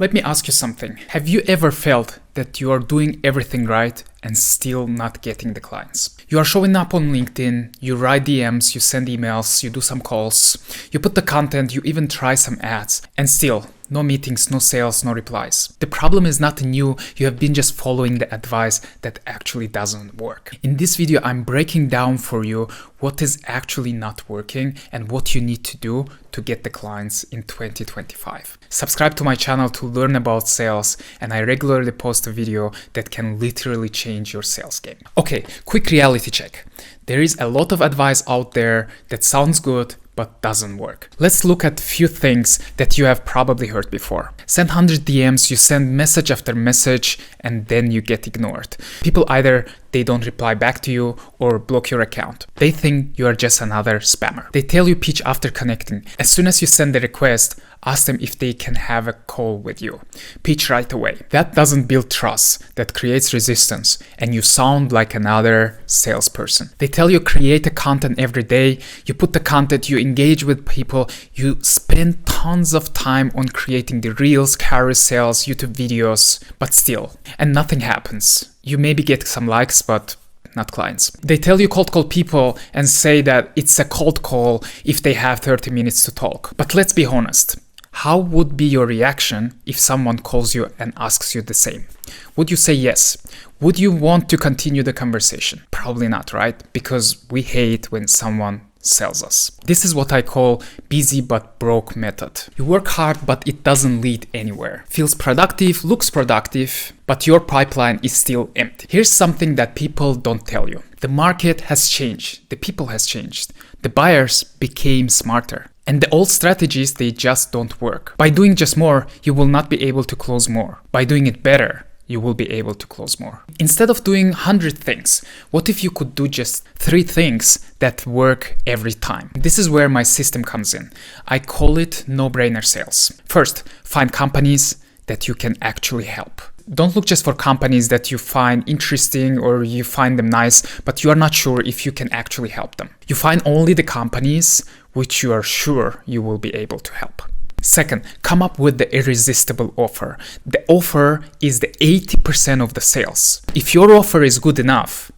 Let me ask you something. Have you ever felt that you are doing everything right and still not getting the clients? You are showing up on LinkedIn, you write DMs, you send emails, you do some calls, you put the content, you even try some ads, and still no meetings, no sales, no replies. The problem is not in you have been just following the advice that actually doesn't work. In this video, I'm breaking down for you what is actually not working and what you need to do to get the clients in 2025. Subscribe to my channel to learn about sales, and I regularly post a video that can literally change your sales game. Okay, quick reality check. There is a lot of advice out there that sounds good, but doesn't work. Let's look at few things that you have probably heard before. Send 100 DMs, you send message after message, and then you get ignored. People either they don't reply back to you or block your account. They think you are just another spammer. They tell you pitch after connecting. As soon as you send the request, ask them if they can have a call with you. Pitch right away. That doesn't build trust, that creates resistance, and you sound like another salesperson. They tell you create a content every day, you put the content, you engage with people, you spend tons of time on creating the reels, carousels, YouTube videos, but still, and nothing happens. You maybe get some likes, but not clients. They tell you cold call people and say that it's a cold call if they have 30 minutes to talk. But let's be honest. How would be your reaction if someone calls you and asks you the same? Would you say yes? Would you want to continue the conversation? Probably not, right? Because we hate when someone sells us. This is what I call busy but broke method. You work hard, but it doesn't lead anywhere. Feels productive, looks productive, but your pipeline is still empty. Here's something that people don't tell you. The market has changed. The people has changed. The buyers became smarter. And the old strategies, they just don't work. By doing just more, you will not be able to close more. By doing it better, you will be able to close more. Instead of doing 100 things, what if you could do just 3 things that work every time? This is where my system comes in. I call it no-brainer sales. First, find companies that you can actually help. Don't look just for companies that you find interesting or you find them nice, but you are not sure if you can actually help them. You find only the companies which you are sure you will be able to help. Second, come up with the irresistible offer. The offer is the 80% of the sales. If your offer is good enough,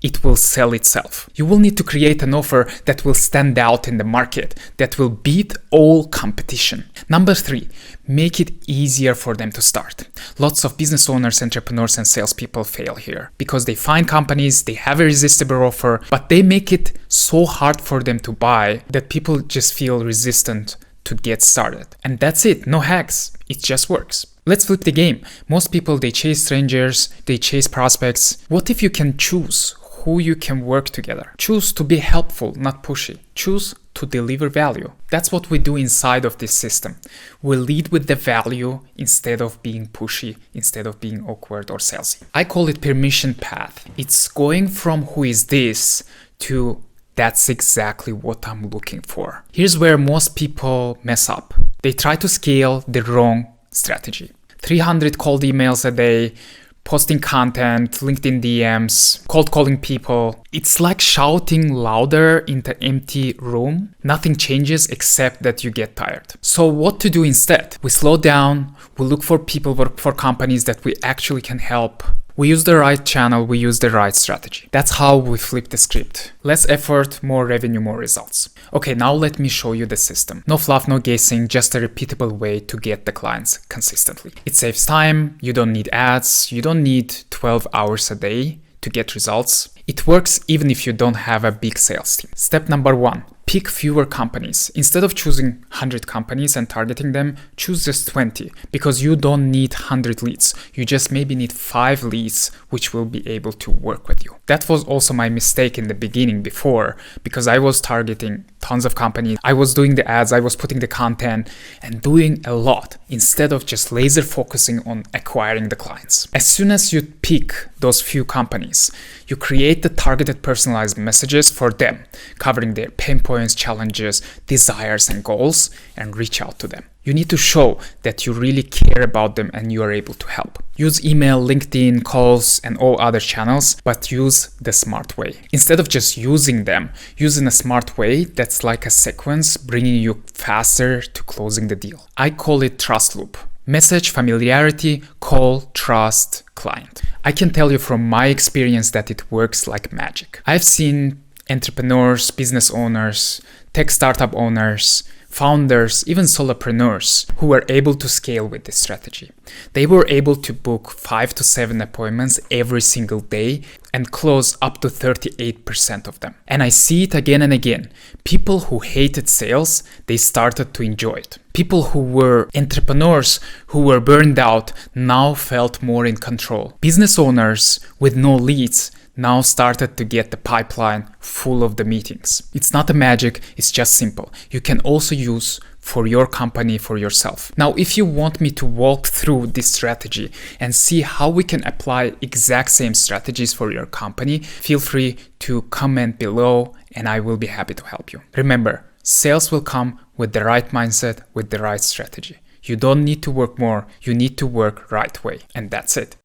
it will sell itself. You will need to create an offer that will stand out in the market, that will beat all competition. Number 3, make it easier for them to start. Lots of business owners, entrepreneurs, and salespeople fail here because they find companies, they have a irresistible offer, but they make it so hard for them to buy that people just feel resistant to get started. And that's it, no hacks, it just works. Let's flip the game. Most people, they chase strangers, they chase prospects. What if you can choose who you can work together? Choose to be helpful, not pushy. Choose to deliver value. That's what we do inside of this system. We lead with the value instead of being pushy, instead of being awkward or salesy. I call it permission path. It's going from who is this to that's exactly what I'm looking for. Here's where most people mess up. They try to scale the wrong strategy. 300 cold emails a day, posting content, LinkedIn DMs, cold calling people. It's like shouting louder in the empty room. Nothing changes except that you get tired. So what to do instead? We slow down, we look for people, for companies that we actually can help. We use the right channel, we use the right strategy. That's how we flip the script. Less effort, more revenue, more results. Okay, now let me show you the system. No fluff, no guessing, just a repeatable way to get the clients consistently. It saves time, you don't need ads, you don't need 12 hours a day to get results. It works even if you don't have a big sales team. Step number 1. Pick fewer companies. Instead of choosing 100 companies and targeting them, choose just 20 because you don't need 100 leads. You just maybe need 5 leads which will be able to work with you. That was also my mistake in the beginning before because I was targeting tons of companies. I was doing the ads, I was putting the content and doing a lot instead of just laser focusing on acquiring the clients. As soon as you pick those few companies, you create the targeted personalized messages for them, covering their pain points, challenges, desires, and goals, and reach out to them. You need to show that you really care about them and you are able to help. Use email, LinkedIn, calls, and all other channels, but use the smart way. Instead of just using them, use in a smart way that's like a sequence bringing you faster to closing the deal. I call it trust loop. Message, familiarity, call, trust, client. I can tell you from my experience that it works like magic. I've seen entrepreneurs, business owners, tech startup owners, founders, even solopreneurs who were able to scale with this strategy. They were able to book 5 to 7 appointments every single day and close up to 38% of them. And I see it again and again. People who hated sales, they started to enjoy it. People who were entrepreneurs, who were burned out, now felt more in control. Business owners with no leads now started to get the pipeline full of the meetings. It's not a magic, it's just simple. You can also use for your company, for yourself. Now, if you want me to walk through this strategy and see how we can apply exact same strategies for your company, feel free to comment below and I will be happy to help you. Remember, sales will come with the right mindset, with the right strategy. You don't need to work more, you need to work right way, and that's it.